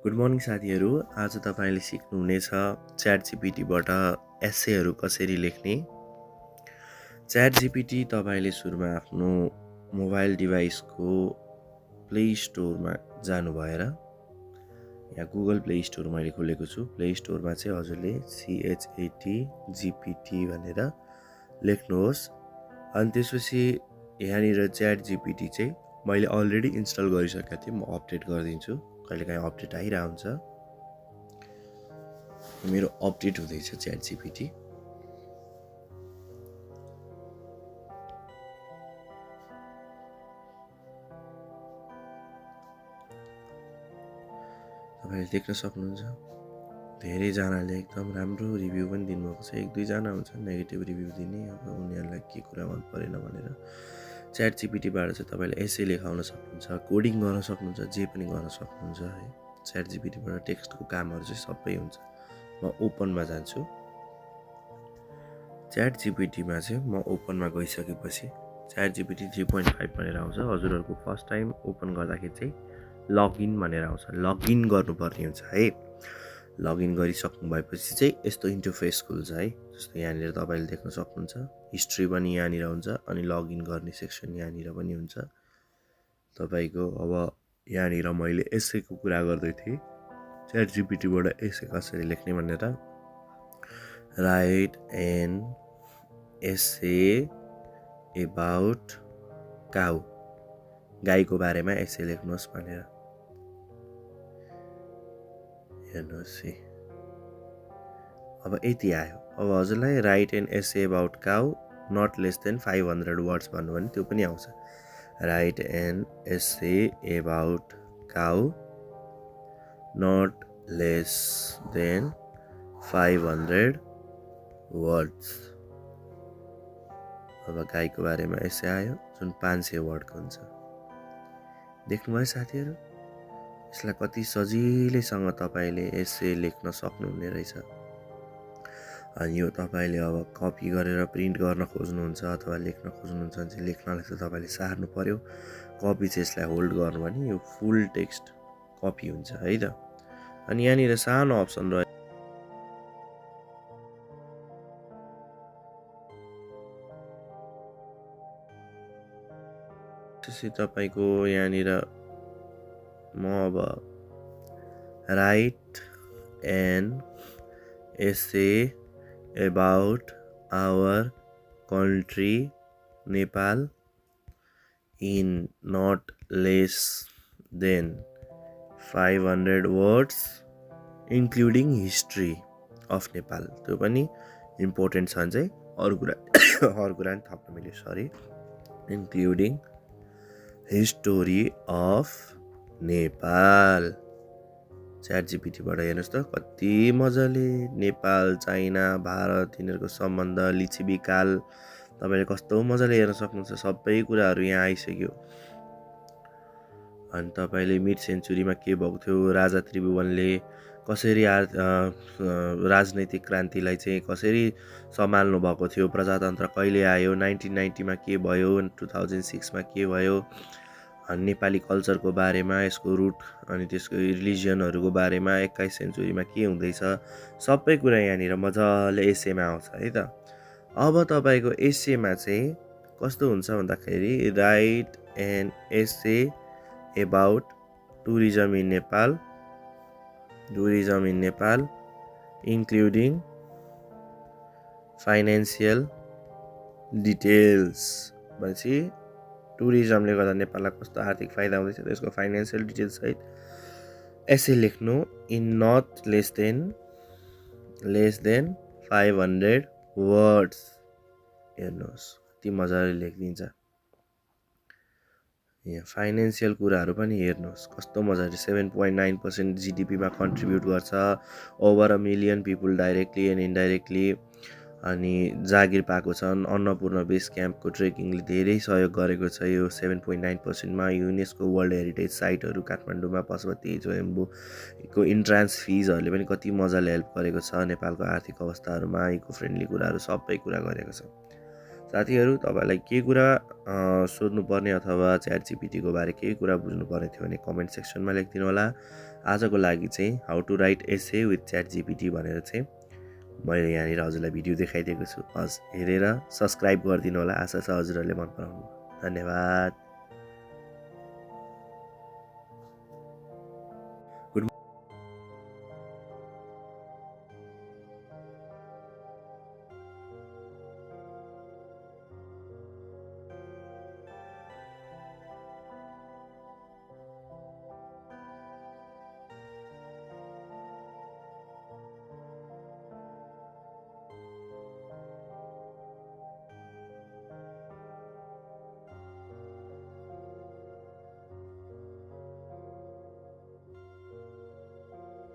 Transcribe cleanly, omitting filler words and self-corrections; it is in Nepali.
गुड मर्निङ साथीहरू। आज तपाईले सिक्नुहुनेछ ChatGPTबाट एसेहरू कसरी लेख्ने। ChatGPT तपाईले सुरुमा आफ्नो मोबाइल डिभाइसको प्ले स्टोरमा जानु भएर यहाँ गुगल प्ले स्टोर मैले खोलेको छु। प्ले स्टोरमा चाहिँ हजुरले ChatGPT भनेर लेख्नुहोस्। अनि त्यसपछि यहाँनिर ChatGPT चाहिँ मैले अलरेडी इन्स्टल गरिसकेको थिएँ। म अपडेट गरिदिन्छु। कहिलेकाहीँ अपडेट आइरहेको हुन्छ। मेरो अपडेट हुँदैछ ChatGPT। तपाईले देख्न सक्नुहुन्छ धेरैजनाले एकदम राम्रो रिभ्यू पनि दिनुभएको छ। एक दुईजना हुन्छ नेगेटिभ रिभ्यू दिने, अब उनीहरूलाई के कुरा मन परेन भनेर। ChatGPTबाट चाहिँ तपाईले एसे लेखाउन सक्नुहुन्छ, कोडिङ गर्न सक्नुहुन्छ, जे पनि गर्न सक्नुहुन्छ है। ChatGPTबाट टेक्स्टको कामहरू चाहिँ सबै हुन्छ। म ओपनमा जान्छु। ChatGPTमा चाहिँ म ओपनमा गइसकेपछि ChatGPT 3.5 भनेर आउँछ। हजुरहरूको फर्स्ट टाइम ओपन गर्दाखेरि चाहिँ लगइन भनेर आउँछ। लगइन गर्नुपर्ने हुन्छ है। लगइन गरिसक्नु भएपछि चाहिँ यस्तो इन्टरफेस खुल्छ है। जस्तो यहाँनिर तपाईले देख्न सक्नुहुन्छ हिस्ट्री पनि यहाँनिर हुन्छ, अनि लगइन गर्ने सेक्सन यहाँनिर पनि हुन्छ तपाईको। अब यहाँनिर मैले एसेको कुरा गर्दै थिएँ। ChatGPTबाट एसे कसरी लेख्ने भनेर। Write an essay about cow, गाईको बारेमा एसे लेख्नुहोस् भनेर। हेर्नुहोस् है, अब यति आयो। अब हजुरलाई write an essay about cow not less than 500 words भन्नु भने त्यो पनि आउँछ। Write an essay about cow not less than 500 words. अब गाईको बारेमा एसे आयो जुन 500 वर्डको हुन्छ। देख्नुभयो साथीहरू, यसलाई कति सजिलैसँग तपाईले एसे लेख्न सक्नुहुने रहेछ। अनि यो तपाईले अब कपी गरेर प्रिन्ट गर्न खोज्नुहुन्छ अथवा लेख्न खोज्नुहुन्छ भने चाहिँ लेख्नलाई चाहिँ तपाईले सार्नु पर्यो। कपी चाहिँ यसलाई होल्ड गर्नु भने यो फुल टेक्स्ट कपी हुन्छ है त। अनि यहाँनिर सानो अप्सन रह्यो, त्यसै तपाईको यहाँनिर म अब write an essay about our country Nepal in not less than 500 words including history of Nepal. त्यो पनि इम्पोर्टेन्ट छ भने चाहिँ अरू कुरा पनि थप्न मिल्यो। Sorry, including history of Nepal. ChatGPTबाट हेर्नुहोस् त कति मजाले नेपाल, चाइना, भारत यिनीहरूको सम्बन्ध, लिच्छिविकाल तपाईले कस्तो मजाले हेर्न सक्नुहुन्छ। सबै कुराहरू यहाँ आइसक्यो। अनि तपाईले मिड सेन्चुरीमा के भएको थियो, राजा त्रिभुवनले कसरी राजनैतिक क्रान्तिलाई चाहिँ कसरी सम्हाल्नु भएको थियो, प्रजातन्त्र कहिले आयो, 1990मा के भयो, 2006 मा के भयो, नेपाली कल्चरको बारेमा, यसको रुट अनि त्यसको रिलिजियनहरूको बारेमा, 21 सेन्चुरीमा के हुँदैछ, सबै कुरा यहाँनिर मजाले एसेमा आउँछ है त। अब तपाईको एसेमा चाहिँ कस्तो हुन्छ भन्दाखेरि write an essay about tourism in Nepal including financial details भनेपछि टुरिज्मले गर्दा नेपाललाई कस्तो आर्थिक फाइदा हुँदैछ त्यसको फाइनेन्सियल डिटेल्स सहित एसे लेख्नु in not less than 500 words. हेर्नुहोस् कति मजाले लेखिदिन्छ। यहाँ फाइनेन्सियल कुराहरू पनि हेर्नुहोस् कस्तो मजाले। 7.9% GDPमा कन्ट्रिब्युट गर्छ। Over 1 million people directly and indirectly. अनि जागिर पाएको छन्। अन्नपूर्ण बेस क्याम्पको ट्रेकिङले धेरै सहयोग गरेको छ। यो 7.9%मा युनेस्को वर्ल्ड हेरिटेज साइटहरू काठमाडौँमा, पशुपति, स्वयम्भूको इन्ट्रान्स फिजहरूले पनि कति मजाले हेल्प गरेको छ। नेपालको आर्थिक अवस्थाहरूमा इको फ्रेन्डली कुराहरू सबै कुरा गरेको छ। साथीहरू, तपाईलाई के कुरा सोध्नु पर्ने अथवा ChatGPTको बारे केही कुरा बुझ्नु पर्ने थियो भने कमेन्ट सेक्सनमा लेखिदिनु होला। आजको लागि चाहिँ how to write essay with ChatGPT भनेर चाहिँ मैले यहाँनिर हजुरलाई भिडियो देखाइदिएको छु। हेरेर सब्सक्राइब गरिदिनु होला। आशा छ हजुरहरूले मन पराउनु। धन्यवाद।